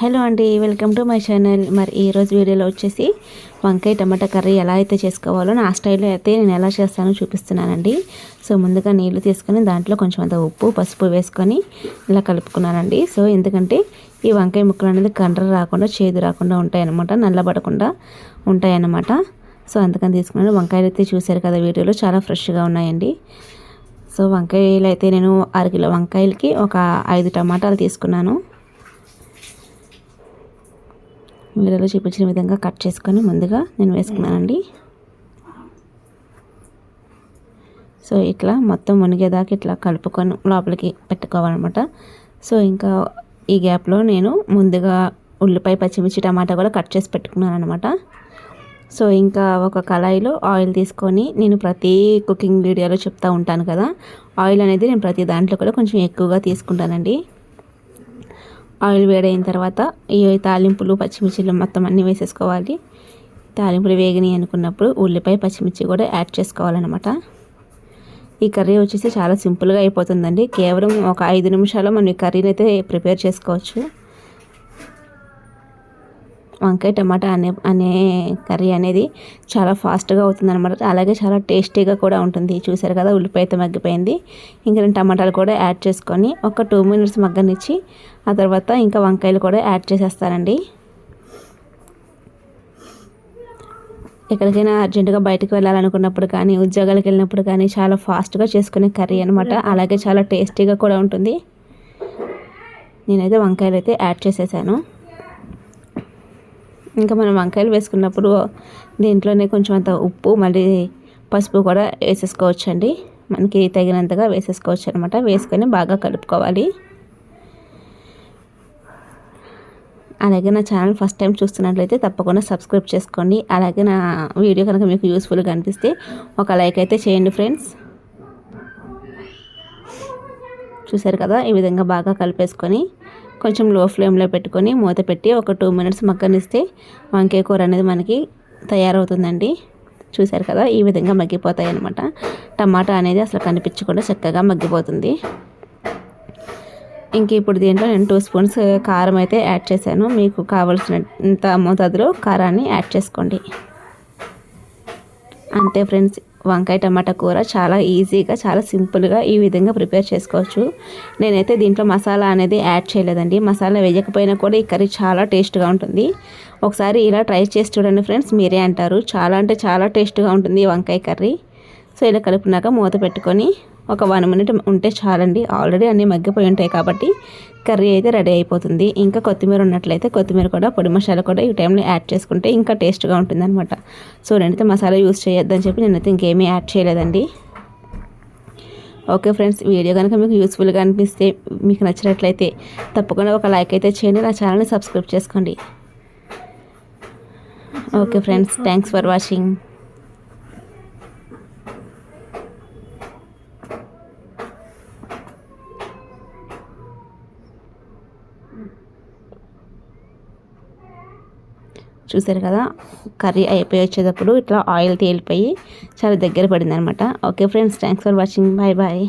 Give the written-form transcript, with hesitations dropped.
Hello అండి, welcome to my channel. మరి ఈరోజు వీడియోలో వచ్చేసి వంకాయ టమాటా కర్రీ ఎలా అయితే చేసుకోవాలో నా స్టైల్లో అయితే నేను ఎలా చేస్తానో చూపిస్తున్నానండి. సో ముందుగా నీళ్లు తీసుకొని దాంట్లో కొంచెం అంత ఉప్పు పసుపు వేసుకొని ఇలా కలుపుకున్నానండి. సో ఎందుకంటే ఈ వంకాయ ముక్కలు అనేది కండ్ర రాకుండా చేదు రాకుండా ఉంటాయన్నమాట, నల్లబడకుండా ఉంటాయన్నమాట. సో అందుకని తీసుకున్నాను. వంకాయలు అయితే చూశారు కదా వీడియోలో, చాలా ఫ్రెష్గా ఉన్నాయండి. సో వంకాయలు అయితే నేను 1 కిలో వంకాయలకి ఒక 5 టమాటాలు తీసుకున్నాను. వీడియోలో చూపించిన విధంగా కట్ చేసుకొని ముందుగా నేను వేసుకున్నానండి. సో ఇట్లా మొత్తం మునిగేదాకా ఇట్లా కలుపుకొని లోపలికి పెట్టుకోవాలన్నమాట. సో ఇంకా ఈ గ్యాప్లో నేను ముందుగా ఉల్లిపాయ పచ్చిమిర్చి టమాటా కూడా కట్ చేసి పెట్టుకున్నాను అనమాట. సో ఇంకా ఒక కళాయిలో ఆయిల్ తీసుకొని, నేను ప్రతి కుకింగ్ వీడియోలో చెప్తూ ఉంటాను కదా, ఆయిల్ అనేది నేను ప్రతి దాంట్లో కూడా కొంచెం ఎక్కువగా తీసుకుంటానండి. ఆయిల్ వేడైన తర్వాత ఈ తాలింపులు పచ్చిమిర్చిలు మొత్తం అన్నీ వేసేసుకోవాలి. తాలింపులు వేగినాయి అనుకున్నప్పుడు ఉల్లిపాయ పచ్చిమిర్చి కూడా యాడ్ చేసుకోవాలన్నమాట. ఈ కర్రీ వచ్చేసి చాలా సింపుల్గా అయిపోతుందండి. కేవలం ఒక 5 నిమిషాల్లో మనం ఈ కర్రీని అయితే ప్రిపేర్ చేసుకోవచ్చు. వంకాయ టమాటా అనే కర్రీ అనేది చాలా ఫాస్ట్గా అవుతుంది అనమాట. అలాగే చాలా టేస్టీగా కూడా ఉంటుంది. చూసారు కదా, ఉల్లిపాయ అయితే మగ్గిపోయింది. ఇంకా నేను టమాటాలు కూడా యాడ్ చేసుకొని ఒక 2 మినిట్స్ మగ్గనిచ్చి ఆ తర్వాత ఇంకా వంకాయలు కూడా యాడ్ చేసేస్తానండి. ఎక్కడికైనా అర్జెంటుగా బయటకు వెళ్ళాలనుకున్నప్పుడు కానీ, ఉద్యోగాలకు వెళ్ళినప్పుడు కానీ చాలా ఫాస్ట్గా చేసుకునే కర్రీ అనమాట. అలాగే చాలా టేస్టీగా కూడా ఉంటుంది. నేనైతే వంకాయలు అయితే యాడ్ చేసేసాను. ఇంకా మనం వంకాయలు వేసుకున్నప్పుడు దీంట్లోనే కొంచెం అంత ఉప్పు మళ్ళీ పసుపు కూడా వేసేసుకోవచ్చండి. మనకి తగినంతగా వేసేసుకోవచ్చు అనమాట. వేసుకొని బాగా కలుపుకోవాలి. అలాగే నా ఛానల్ ఫస్ట్ టైం చూస్తున్నట్లయితే తప్పకుండా సబ్స్క్రైబ్ చేసుకోండి. అలాగే నా వీడియో కనుక మీకు యూస్ఫుల్గా అనిపిస్తే ఒక లైక్ అయితే చేయండి ఫ్రెండ్స్. చూసారు కదా, ఈ విధంగా బాగా కలిపేసుకొని కొంచెం లో ఫ్లేమ్లో పెట్టుకొని మూత పెట్టి ఒక 2 మినిట్స్ మగ్గనిస్తే వంకాయ కూర అనేది మనకి తయారవుతుందండి. చూసారు కదా, ఈ విధంగా మగ్గిపోతాయి అన్నమాట. టమాటా అనేది అసలు కనిపించకుండా చక్కగా మగ్గిపోతుంది. ఇంక ఇప్పుడు దీంట్లో నేను 2 స్పూన్స్ కారం అయితే యాడ్ చేశాను. మీకు కావాల్సినంత మోతాదులో కారాన్ని యాడ్ చేసుకోండి. అంతే ఫ్రెండ్స్, వంకాయ టమాటా కూర చాలా ఈజీగా చాలా సింపుల్గా ఈ విధంగా ప్రిపేర్ చేసుకోవచ్చు. నేనైతే దీంట్లో మసాలా అనేది యాడ్ చేయలేదండి. మసాలా వేయకపోయినా కూడా ఈ కర్రీ చాలా టేస్ట్గా ఉంటుంది. ఒకసారి ఇలా ట్రై చేసి చూడండి ఫ్రెండ్స్, మీరే అంటారు. చాలా అంటే చాలా టేస్ట్గా ఉంటుంది ఈ వంకాయ కర్రీ. సో ఇలా కలుపునాక మూత పెట్టుకొని ఒక 1 మినిట్ ఉంటే చాలండి. ఆల్రెడీ అన్నీ మగ్గిపోయి ఉంటాయి కాబట్టి కర్రీ అయితే రెడీ అయిపోతుంది. ఇంకా కొత్తిమీర ఉన్నట్లయితే కొత్తిమీర కూడా, పొడి మసాలా కూడా ఈ టైంలో యాడ్ చేసుకుంటే ఇంకా టేస్ట్గా ఉంటుంది అనమాట. సో నేనైతే మసాలా యూజ్ చేయొద్దని చెప్పి నేనైతే ఇంకేమీ యాడ్ చేయలేదండి. ఓకే ఫ్రెండ్స్, వీడియో కనుక మీకు యూస్ఫుల్గా అనిపిస్తే, మీకు నచ్చినట్లయితే తప్పకుండా ఒక లైక్ అయితే చేయండి. నా ఛానల్ని సబ్స్క్రైబ్ చేసుకోండి. Okay friends, thanks for watching. చూసారు కదా, కర్రీ అయిపోయి వచ్చేటప్పుడు ఇట్లా ఆయిల్ తేలిపోయి చాలా దగ్గర పడింది అనమాట. Okay friends, thanks for watching. Bye bye.